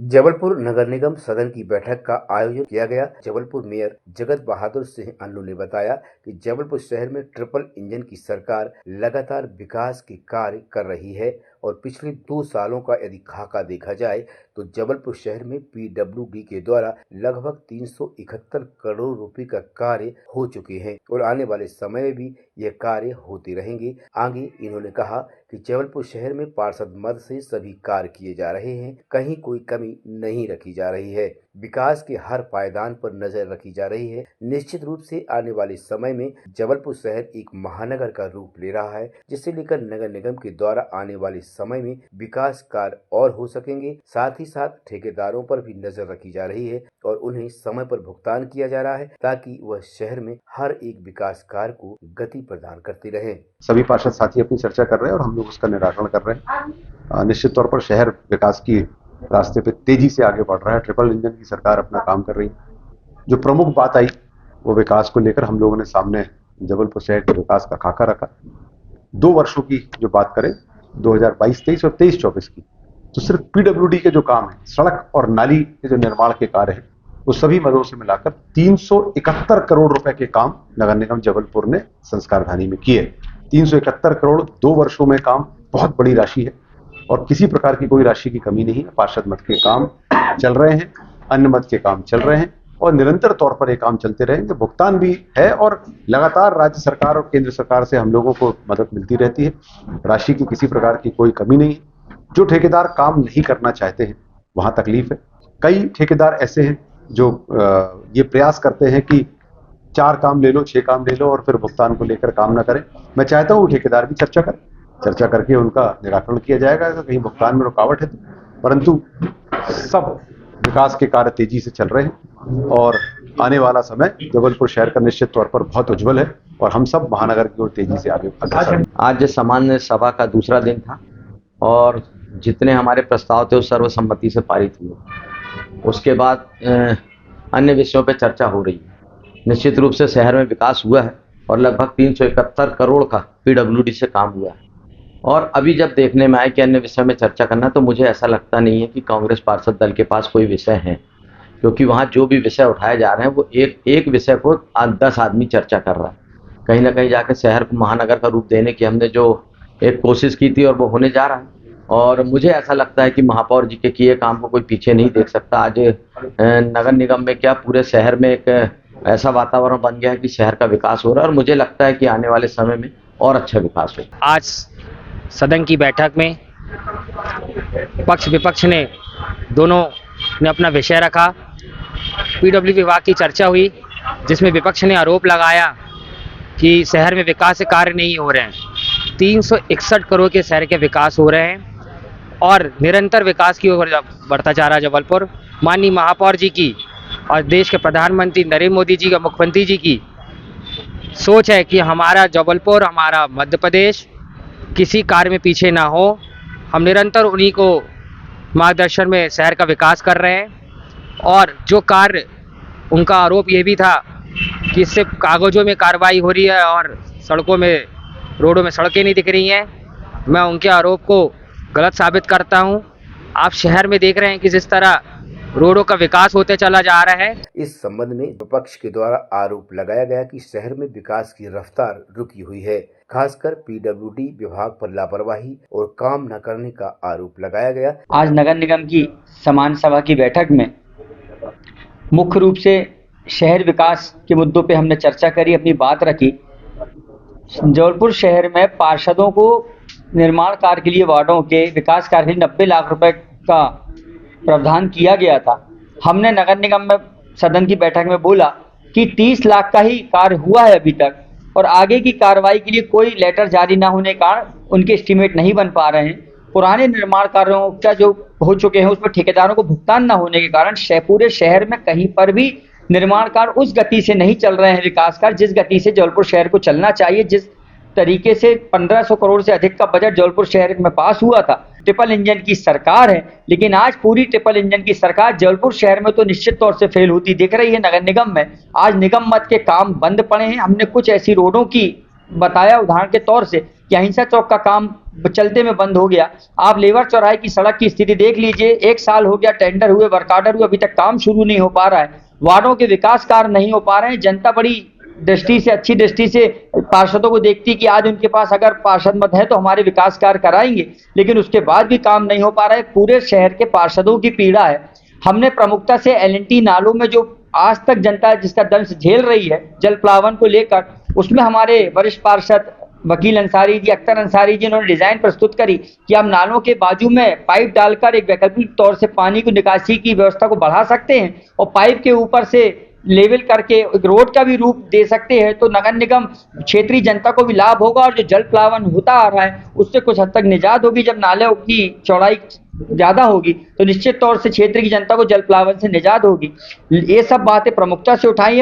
जबलपुर नगर निगम सदन की बैठक का आयोजन किया गया। जबलपुर मेयर जगत बहादुर सिंह अन्नू ने बताया कि जबलपुर शहर में ट्रिपल इंजन की सरकार लगातार विकास के कार्य कर रही है और पिछले 2 सालों का यदि खाका देखा जाए तो जबलपुर शहर में पीडब्ल्यूडी के द्वारा लगभग 371 करोड़ रुपए का कार्य हो चुके हैं और आने वाले समय में भी यह कार्य होते रहेंगे। आगे इन्होंने कहा कि जबलपुर शहर में पार्षद मद से सभी कार्य किए जा रहे हैं, कहीं कोई कमी नहीं रखी जा रही है। विकास के हर पायदान पर नजर रखी जा रही है। निश्चित रूप से आने वाले समय में जबलपुर शहर एक महानगर का रूप ले रहा है, जिसे लेकर नगर निगम के द्वारा आने वाले समय में विकास कार्य और हो सकेंगे। साथ ही साथ ठेकेदारों पर भी नजर रखी जा रही है और उन्हें समय पर भुगतान किया जा रहा है ताकि वह शहर में हर एक विकास कार्य को गति प्रदान करते रहे। सभी पार्षद साथी अपनी चर्चा कर रहे हैं और हम लोग उसका निराकरण कर रहे हैं। निश्चित तौर पर शहर विकास की रास्ते पे तेजी से आगे बढ़ रहा है। ट्रिपल इंजन की सरकार अपना काम कर रही है। जो प्रमुख बात आई वो विकास को लेकर हम लोगों ने सामने जबलपुर शहर के विकास का खाका रखा। 2 वर्षों की जो बात करें 2022-23 और 23-24 की, तो सिर्फ पीडब्ल्यूडी के जो काम है, सड़क और नाली के जो निर्माण के कार्य है, वो सभी मदों से मिलाकर 371 करोड़ रुपए के काम नगर निगम जबलपुर ने संस्कारधानी में किए। 371 करोड़ 2 वर्षों में काम बहुत बड़ी राशि है और किसी प्रकार की कोई राशि की कमी नहीं है। पार्षद मद के काम चल रहे हैं, अन्य मद के काम चल रहे हैं और निरंतर तौर पर ये काम चलते रहेंगे। भुगतान भी है और लगातार राज्य सरकार और केंद्र सरकार से हम लोगों को मदद मिलती रहती है। राशि की किसी प्रकार की कोई कमी नहीं है। जो ठेकेदार काम नहीं करना चाहते हैं वहां तकलीफ है। कई ठेकेदार ऐसे हैं जो ये प्रयास करते हैं कि 4 काम ले लो, 6 काम ले लो और फिर भुगतान को लेकर काम ना करें। मैं चाहता हूँ ठेकेदार भी चर्चा करें, चर्चा करके उनका निराकरण किया जाएगा कहीं भुगतान में रुकावट है तो। परंतु सब विकास के कार्य तेजी से चल रहे हैं और आने वाला समय जबलपुर शहर का निश्चित तौर पर बहुत उज्जवल है और हम सब महानगर की ओर तेजी से आगे अग्रसर हैं। आज सामान्य सभा का दूसरा दिन था और जितने हमारे प्रस्ताव थे वो सर्वसम्मति से पारित हुए। उसके बाद अन्य विषयों पर चर्चा हो रही है। निश्चित रूप से शहर में विकास हुआ है और लगभग 371 करोड़ का पीडब्ल्यूडी से काम हुआ है। और अभी जब देखने में आए कि अन्य विषय में चर्चा करना, तो मुझे ऐसा लगता नहीं है कि कांग्रेस पार्षद दल के पास कोई विषय है, क्योंकि वहाँ जो भी विषय उठाए जा रहे हैं वो एक विषय को 10 आदमी चर्चा कर रहा है। कहीं ना कहीं जाकर शहर को महानगर का रूप देने की हमने जो एक कोशिश की थी और वो होने जा रहा है। और मुझे ऐसा लगता है कि महापौर जी के किए काम को कोई पीछे नहीं देख सकता। आज नगर निगम में क्या पूरे शहर में एक ऐसा वातावरण बन गया है कि शहर का विकास हो रहा है और मुझे लगता है कि आने वाले समय में और अच्छा विकास हो। आज सदन की बैठक में पक्ष विपक्ष ने दोनों ने अपना विषय रखा। पीडब्ल्यू विभाग की चर्चा हुई जिसमें विपक्ष ने आरोप लगाया कि शहर में विकास के कार्य नहीं हो रहे हैं। 361 करोड़ के शहर के विकास हो रहे हैं और निरंतर विकास की ओर बढ़ता जा रहा है जबलपुर। माननीय महापौर जी की और देश के प्रधानमंत्री नरेंद्र मोदी जी का, मुख्यमंत्री जी की सोच है कि हमारा जबलपुर, हमारा मध्य प्रदेश किसी कार्य में पीछे ना हो। हम निरंतर उन्हीं को मार्गदर्शन में शहर का विकास कर रहे हैं और जो कार्य उनका आरोप ये भी था कि इससे कागजों में कार्रवाई हो रही है और सड़कों में, रोडों में सड़कें नहीं दिख रही हैं, मैं उनके आरोप को गलत साबित करता हूं। आप शहर में देख रहे हैं कि जिस तरह रोडों का विकास होते चला जा रहा है। इस संबंध में विपक्ष के द्वारा आरोप लगाया गया कि शहर में विकास की रफ्तार रुकी हुई है। खासकर पीडब्ल्यूडी विभाग पर लापरवाही और काम न करने का आरोप लगाया गया। आज नगर निगम की सामान्य सभा की बैठक में मुख्य रूप से शहर विकास के मुद्दों पे हमने चर्चा करी, अपनी बात रखी। जबलपुर शहर में पार्षदों को निर्माण कार्य के लिए, वार्डों के विकास कार्य के लिए 90 लाख रुपए का प्रावधान किया गया था। हमने नगर निगम में सदन की बैठक में बोला कि 30 लाख का ही कार्य हुआ है अभी तक और आगे की कार्रवाई के लिए कोई लेटर जारी ना होने के कारण उनके एस्टीमेट नहीं बन पा रहे हैं। पुराने निर्माण कार्यों का जो हो चुके हैं उसमें ठेकेदारों को भुगतान न होने के कारण पूरे शहर में कहीं पर भी निर्माण कार्य उस गति से नहीं चल रहे हैं, विकास कार्य जिस गति से जबलपुर शहर को चलना चाहिए। जिस तरीके से 1500 करोड़ से अधिक का बजट जबलपुर शहर में पास हुआ था। ट्रिपल इंजन की सरकार है, लेकिन आज पूरी ट्रिपल इंजन की सरकार जबलपुर शहर में तो निश्चित तौर से फेल होती दिख रही है। नगर निगम में आज निगम मद के काम बंद पड़े हैं। हमने कुछ ऐसी रोडों की बताया उदाहरण के तौर से कि अहिंसा चौक का काम चलते में बंद हो गया। आप लेबर चौराहे की सड़क की स्थिति देख लीजिए, 1 साल हो गया, टेंडर हुए, वर्क ऑर्डर हुए, अभी तक काम शुरू नहीं हो पा रहा है। वार्डों के विकास कार्य नहीं हो पा रहे हैं। जनता बड़ी दृष्टि से, अच्छी दृष्टि से पार्षदों को देखती कि आज उनके पास अगर पार्षद मत है तो हमारे विकास कार्य कराएंगे, लेकिन उसके बाद भी काम नहीं हो पा रहा है। पूरे शहर के पार्षदों की पीड़ा है। हमने प्रमुखता से L&T नालों में जो आज तक जनता जिसका दंश झेल रही है जल प्लावन को लेकर, उसमें हमारे वरिष्ठ पार्षद वकील अंसारी जी, अख्तर अंसारी जी, उन्होंने डिजाइन प्रस्तुत करी कि हम नालों के बाजू में पाइप डालकर एक वैकल्पिक तौर से पानी की निकासी की व्यवस्था को बढ़ा सकते हैं और पाइप के ऊपर से लेवल करके एक रोड का भी रूप दे सकते हैं। तो नगर निगम क्षेत्रीय जनता को भी लाभ होगा और जो जल प्लावन होता आ रहा है उससे कुछ हद तक निजात होगी। जब नालों की चौड़ाई ज्यादा होगी तो निश्चित तौर से क्षेत्र की जनता को जल प्लावन से निजात होगी। ये सब बातें प्रमुखता से उठाई है।